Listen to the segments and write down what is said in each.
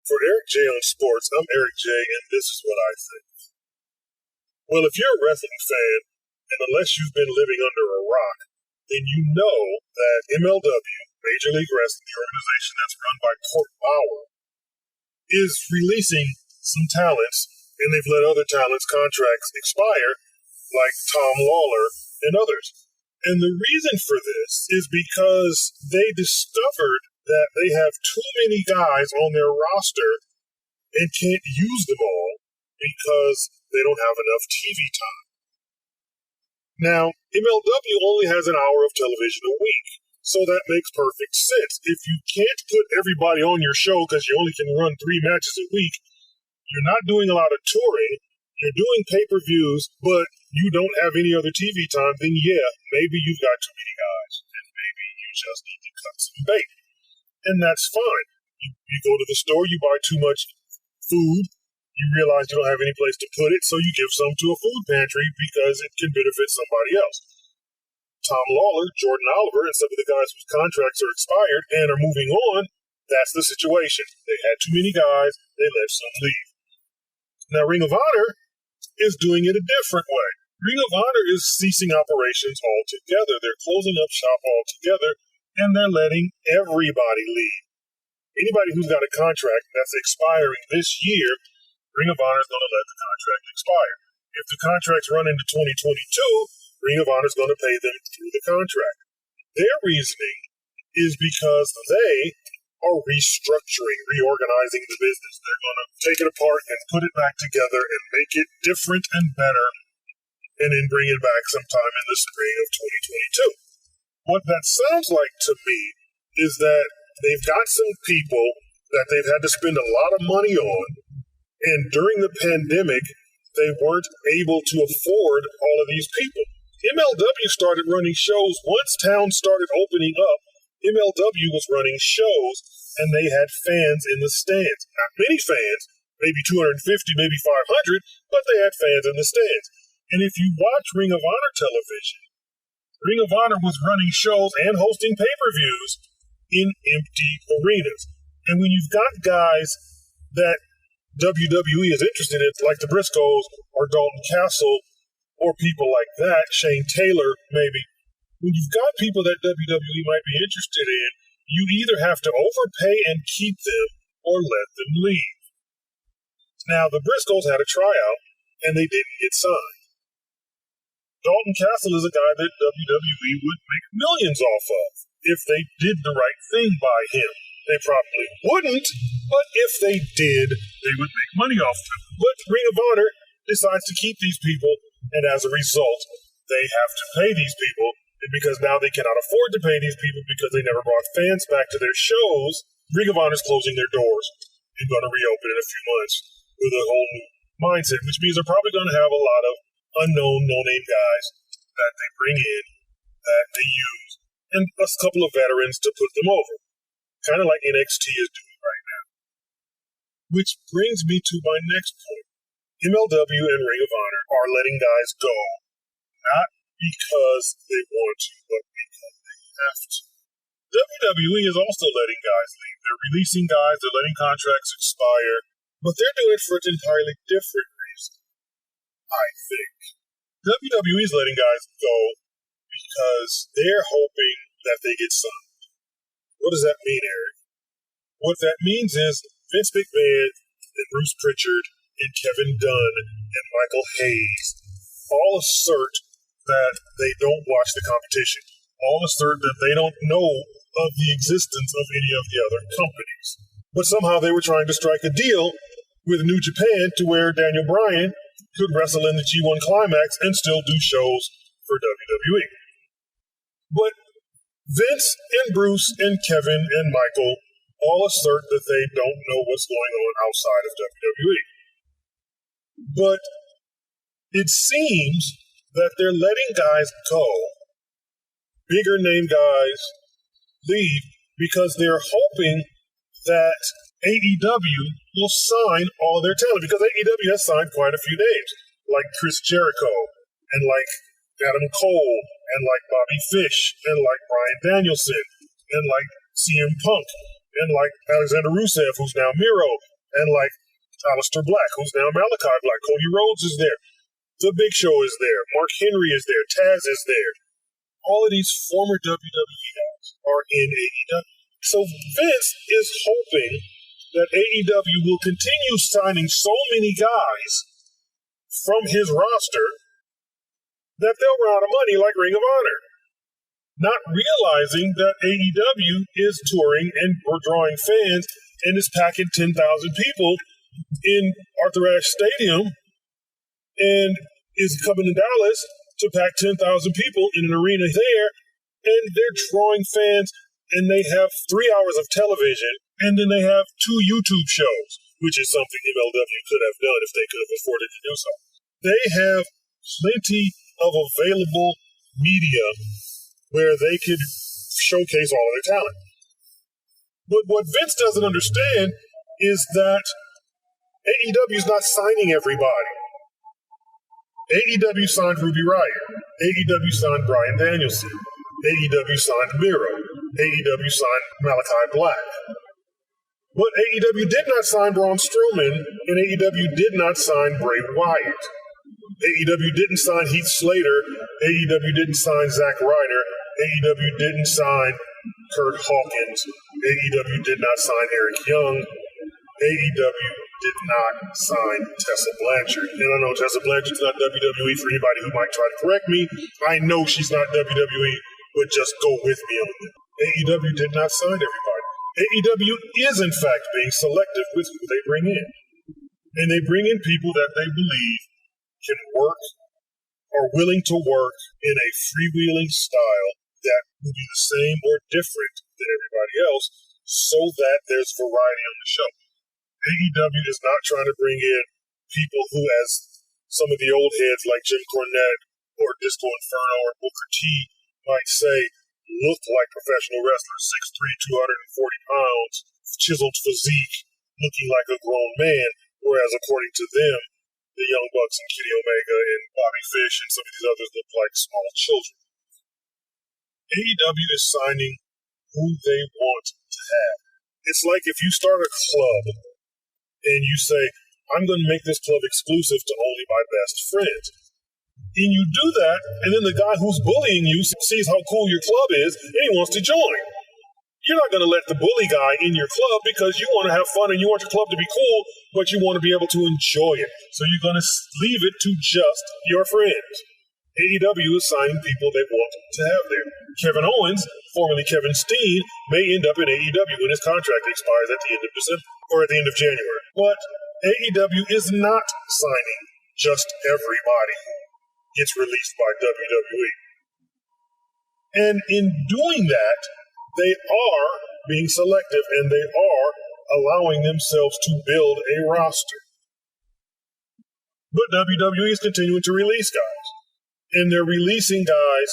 For Eric J on Sports, I'm Eric J, and this is what I think. Well, if you're a wrestling fan, and unless you've been living under a rock, then you know that MLW, Major League Wrestling, the organization that's run by Court Bauer, is releasing some talents, and they've let other talents' contracts expire, like Tom Lawler and others. And the reason for this is because they discovered that they have too many guys on their roster and can't use them all because they don't have enough TV time. Now, MLW only has an hour of television a week, so that makes perfect sense. If you can't put everybody on your show because you only can run 3 matches a week, you're not doing a lot of touring, you're doing pay-per-views, but you don't have any other TV time, then yeah, maybe you've got too many guys, and maybe you just need to cut some bait. And that's fine. You go to the store, you buy too much food, you realize you don't have any place to put it, so you give some to a food pantry because it can benefit somebody else. Tom Lawler, Jordan Oliver, and some of the guys whose contracts are expired and are moving on, that's the situation. They had too many guys, they let some leave. Now, Ring of Honor is doing it a different way. Ring of Honor is ceasing operations altogether. They're closing up shop altogether, and they're letting everybody leave. Anybody who's got a contract that's expiring this year, Ring of Honor is going to let the contract expire. If the contracts run into 2022, Ring of Honor is going to pay them through the contract. Their reasoning is because they are restructuring, reorganizing the business. They're going to take it apart and put it back together and make it different and better, and then bring it back sometime in the spring of 2022. What that sounds like to me is that they've got some people that they've had to spend a lot of money on, and during the pandemic, they weren't able to afford all of these people. MLW started running shows once towns started opening up. MLW was running shows, and they had fans in the stands. Not many fans, maybe 250, maybe 500, but they had fans in the stands. And if you watch Ring of Honor television, Ring of Honor was running shows and hosting pay-per-views in empty arenas. And when you've got guys that WWE is interested in, like the Briscoes or Dalton Castle or people like that, Shane Taylor maybe, when you've got people that WWE might be interested in, you either have to overpay and keep them or let them leave. Now, the Briscoes had a tryout, and they didn't get signed. Dalton Castle is a guy that WWE would make millions off of if they did the right thing by him. They probably wouldn't, but if they did, they would make money off of him. But Ring of Honor decides to keep these people, and as a result, they have to pay these people, and because now they cannot afford to pay these people because they never brought fans back to their shows, Ring of Honor is closing their doors and going to reopen in a few months with a whole new mindset, which means they're probably going to have a lot of unknown, no-name guys that they bring in, that they use, and a couple of veterans to put them over. Kind of like NXT is doing right now. Which brings me to my next point. MLW and Ring of Honor are letting guys go, not because they want to, but because they have to. WWE is also letting guys leave. They're releasing guys, they're letting contracts expire, but they're doing it for an entirely different reason, I think. WWE is letting guys go because they're hoping that they get signed. What does that mean, Eric? What that means is Vince McMahon and Bruce Pritchard and Kevin Dunn and Michael Hayes all assert that they don't watch the competition. All assert that they don't know of the existence of any of the other companies. But somehow they were trying to strike a deal with New Japan to where Daniel Bryan could wrestle in the G1 Climax and still do shows for WWE. But Vince and Bruce and Kevin and Michael all assert that they don't know what's going on outside of WWE. But it seems that they're letting guys go, bigger name guys leave, because they're hoping that AEW will sign all their talent, because AEW has signed quite a few names, like Chris Jericho, and like Adam Cole, and like Bobby Fish, and like Bryan Danielson, and like CM Punk, and like Alexander Rusev, who's now Miro, And like Aleister Black, who's now Malachi Black, Cody Rhodes is there. The Big Show is there. Mark Henry is there. Taz is there. All of these former WWE guys are in AEW. So Vince is hoping that AEW will continue signing so many guys from his roster that they'll run out of money like Ring of Honor. Not realizing that AEW is touring and drawing fans and is packing 10,000 people in Arthur Ashe Stadium and is coming to Dallas to pack 10,000 people in an arena there, and they're drawing fans, and they have 3 hours of television, and then they have 2 YouTube shows, which is something MLW could have done if they could have afforded to do so. They have plenty of available media where they could showcase all of their talent. But what Vince doesn't understand is that AEW is not signing everybody. AEW signed Ruby Riott. AEW signed Bryan Danielson. AEW signed Miro. AEW signed Malachi Black. But AEW did not sign Braun Strowman, and AEW did not sign Bray Wyatt. AEW didn't sign Heath Slater. AEW didn't sign Zack Ryder. AEW didn't sign Kurt Hawkins. AEW did not sign Eric Young. AEW did not sign Tessa Blanchard. And I know Tessa Blanchard's not WWE for anybody who might try to correct me. I know she's not WWE, but just go with me on it. AEW did not sign everybody. AEW is, in fact, being selective with who they bring in. And they bring in people that they believe can work, are willing to work in a freewheeling style that will be the same or different than everybody else, so that there's variety on the show. AEW is not trying to bring in people who, as some of the old heads like Jim Cornette or Disco Inferno or Booker T might say, look like professional wrestlers, 6'3", 240 pounds, chiseled physique, looking like a grown man, whereas according to them, the Young Bucks and Kenny Omega and Bobby Fish and some of these others look like small children. AEW is signing who they want to have. It's like if you start a club and you say, I'm going to make this club exclusive to only my best friends. And you do that, and then the guy who's bullying you sees how cool your club is, and he wants to join. You're not going to let the bully guy in your club because you want to have fun and you want your club to be cool, but you want to be able to enjoy it. So you're going to leave it to just your friends. AEW is signing people they want to have there. Kevin Owens, formerly Kevin Steen, may end up in AEW when his contract expires at the end of December or at the end of January. But AEW is not signing just everybody who gets released by WWE. And in doing that, they are being selective and they are allowing themselves to build a roster. But WWE is continuing to release guys. And they're releasing guys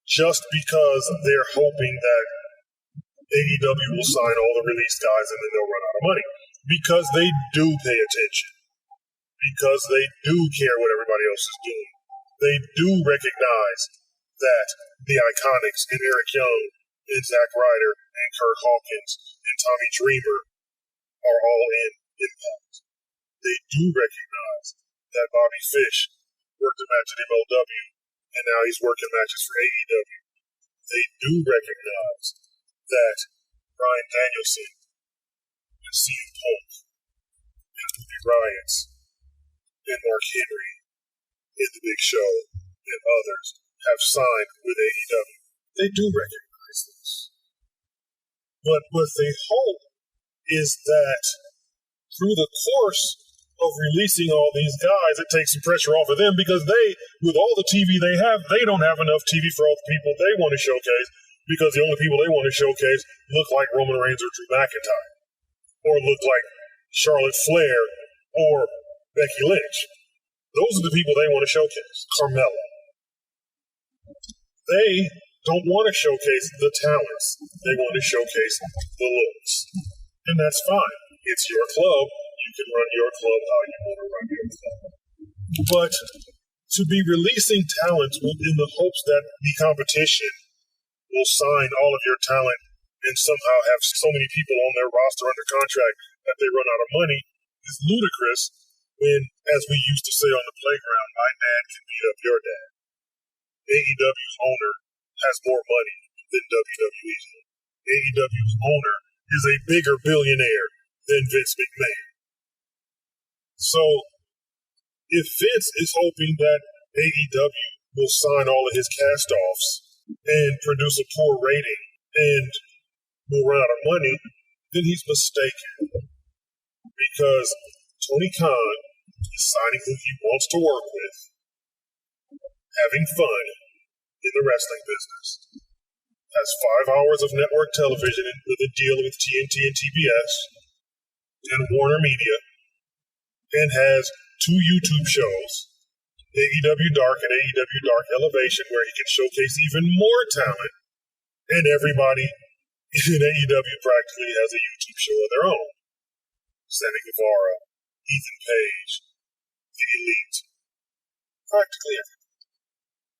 just because they're hoping that AEW will sign all the released guys and then they'll run out of money. Because they do pay attention. Because they do care what everybody else is doing. They do recognize that the Iconics and Eric Young and Zack Ryder and Kurt Hawkins and Tommy Dreamer are all in Impact. They do recognize that Bobby Fish worked a match at MLW, and now he's working matches for AEW. They do recognize that Bryan Danielson and CM Punk and Ruby Riott and Mark Henry and The Big Show and others have signed with AEW. They do recognize this. But what they hope is that through the course of releasing all these guys, it takes some pressure off of them because they, with all the TV they have, they don't have enough TV for all the people they want to showcase because the only people they want to showcase look like Roman Reigns or Drew McIntyre or look like Charlotte Flair or Becky Lynch. Those are the people they want to showcase. Carmella. They don't want to showcase the talents. They want to showcase the looks. And that's fine. It's your club. You can run your club how you want to run your club. But to be releasing talent in the hopes that the competition will sign all of your talent and somehow have so many people on their roster under contract that they run out of money is ludicrous when, as we used to say on the playground, my dad can beat up your dad. AEW's owner has more money than WWE's owner. AEW's owner is a bigger billionaire than Vince McMahon. So, if Vince is hoping that AEW will sign all of his cast-offs and produce a poor rating and will run out of money, then he's mistaken. Because Tony Khan is signing who he wants to work with, having fun in the wrestling business, has 5 hours of network television with a deal with TNT and TBS and Warner Media, and has 2 YouTube shows, AEW Dark and AEW Dark Elevation, where he can showcase even more talent, and everybody in AEW practically has a YouTube show of their own. Sammy Guevara, Ethan Page, The Elite, practically everything.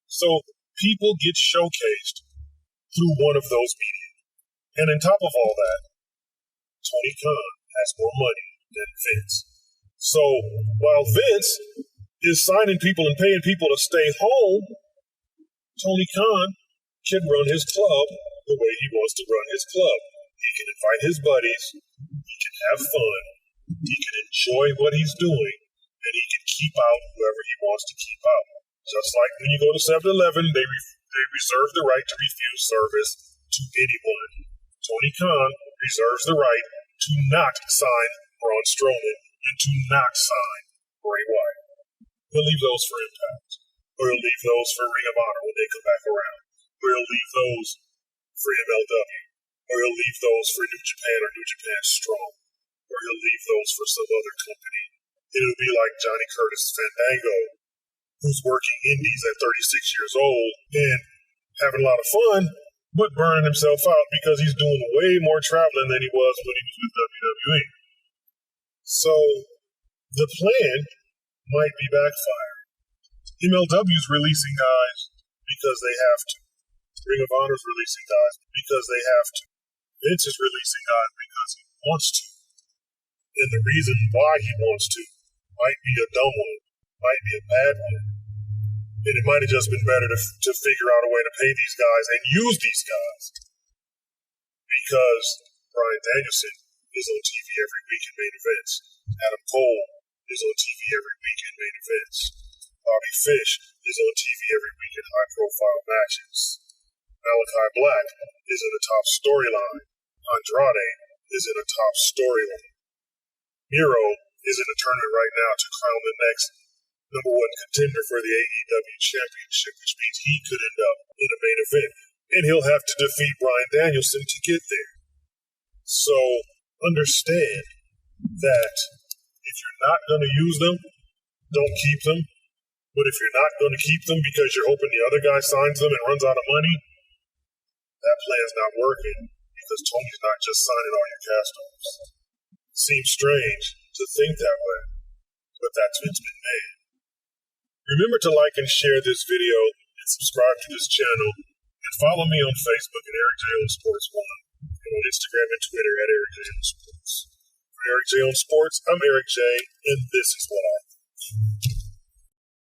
So people get showcased through one of those media. And on top of all that, Tony Khan has more money than Vince. So while Vince is signing people and paying people to stay home, Tony Khan can run his club the way he wants to run his club. He can invite his buddies, he can have fun, he can enjoy what he's doing, and he can keep out whoever he wants to keep out. Just like when you go to 7-Eleven, they reserve the right to refuse service to anyone. Tony Khan reserves the right to not sign Braun Strowman and to not sign Bray Wyatt. He'll leave those for Impact, or he'll leave those for Ring of Honor when they come back around, or he'll leave those for MLW, or he'll leave those for New Japan or New Japan Strong, or he'll leave those for some other company. It'll be like Johnny Curtis Fandango, who's working indies at 36 years old and having a lot of fun, but burning himself out because he's doing way more traveling than he was when he was with WWE. So the plan might be backfire. MLW's releasing guys because they have to. Ring of Honor's releasing guys because they have to. Vince is releasing guys because he wants to. And the reason why he wants to might be a dumb one, might be a bad one. And it might have just been better to figure out a way to pay these guys and use these guys. Because Bryan Danielson is on TV every week in main events. Adam Cole is on TV every week in main events. Bobby Fish is on TV every week in high-profile matches. Malachi Black is in a top storyline. Andrade is in a top storyline. Miro is in a tournament right now to crown the next #1 contender for the AEW Championship, which means he could end up in a main event. And he'll have to defeat Bryan Danielson to get there. So understand that if you're not going to use them, don't keep them. But if you're not going to keep them because you're hoping the other guy signs them and runs out of money, that plan's not working because Tony's not just signing all your cast-offs. Seems strange to think that way, but that's Vince McMahon. Remember to like and share this video and subscribe to this channel, and follow me on Facebook at Eric J on Sports 1 and on Instagram and Twitter at Eric J on Sports. For Eric J on Sports, I'm Eric J, and this is what I